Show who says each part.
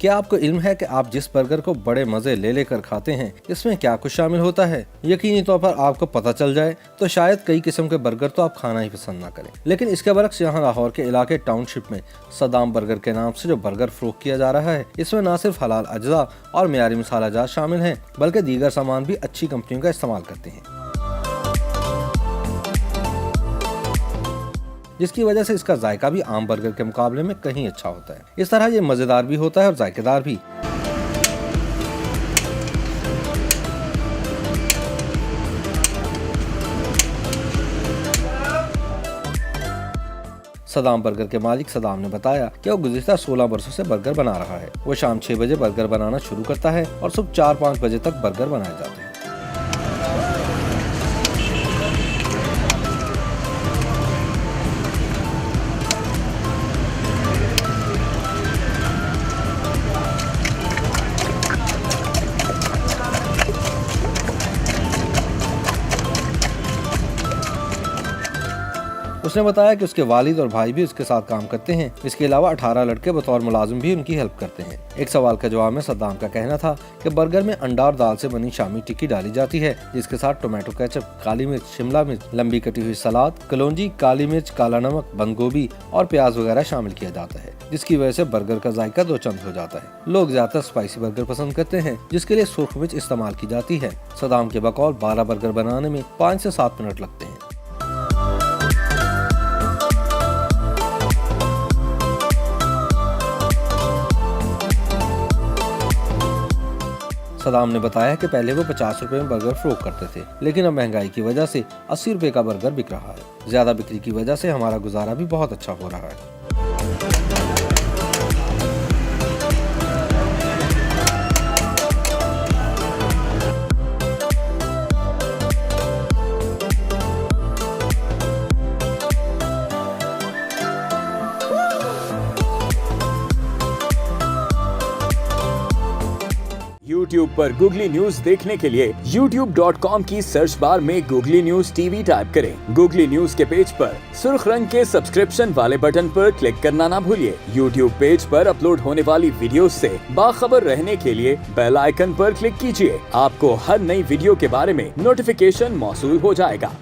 Speaker 1: क्या आपको इल्म है कि आप जिस बर्गर को बड़े मजे ले लेकर खाते हैं इसमें क्या कुछ शामिल होता है? यकीनी तौर पर आपको पता चल जाए तो शायद कई किस्म के बर्गर तो आप खाना ही पसंद ना करें। लेकिन इसके बरक्स यहाँ लाहौर के इलाके टाउनशिप में सदाम बर्गर के नाम से जो बर्गर फरोख्त किया जा रहा है, इसमें न सिर्फ हलाल अज्जा और मियारी मसाला जात शामिल हैं, बल्कि दीगर सामान भी अच्छी कंपनियों का इस्तेमाल करते हैं, जिसकी वजह से इसका जायका भी आम बर्गर के मुकाबले में कहीं अच्छा होता है। इस तरह ये मजेदार भी होता है और जायकेदार भी। सदाम बर्गर के मालिक सदाम ने बताया कि वो गुज़िश्ता 16 बरसों से बर्गर बना रहा है। वो शाम 6 बजे बर्गर बनाना शुरू करता है और सुबह 4-5 बजे तक बर्गर बनाए जाते हैं। उसने बताया कि उसके वालिद और भाई भी उसके साथ काम करते हैं। इसके अलावा 18 लड़के बतौर मुलाजिम भी उनकी हेल्प करते हैं। एक सवाल का जवाब में सद्दाम का कहना था कि बर्गर में अंडा और दाल से बनी शामी टिक्की डाली जाती है, जिसके साथ टोमेटो केचप, काली मिर्च, शिमला मिर्च, लंबी कटी हुई सलाद, कलौंजी, काली मिर्च, काला नमक, बंद गोभी और प्याज वगैरह शामिल किया जाता है, जिसकी वजह से बर्गर का जायका दो चंद हो जाता है। लोग ज्यादातर स्पाइसी बर्गर पसंद करते हैं, जिसके लिए सुर्ख मिर्च इस्तेमाल की जाती है। सद्दाम के बकौल 12 बर्गर बनाने में 5 से 7 मिनट लगते हैं। सदाम ने बताया कि पहले वो 50 रुपए में बर्गर फरोख्त करते थे, लेकिन अब महंगाई की वजह से 80 रुपए का बर्गर बिक रहा है। ज्यादा बिक्री की वजह से हमारा गुजारा भी बहुत अच्छा हो रहा है।
Speaker 2: YouTube पर गूगली न्यूज देखने के लिए youtube.com की सर्च बार में गूगली न्यूज टीवी टाइप करें। गूगली न्यूज के पेज पर सुर्ख रंग के सब्सक्रिप्शन वाले बटन पर क्लिक करना ना भूलिए। YouTube पेज पर अपलोड होने वाली वीडियोस से बाखबर रहने के लिए बेल आइकन पर क्लिक कीजिए। आपको हर नई वीडियो के बारे में नोटिफिकेशन मौसूल हो जाएगा।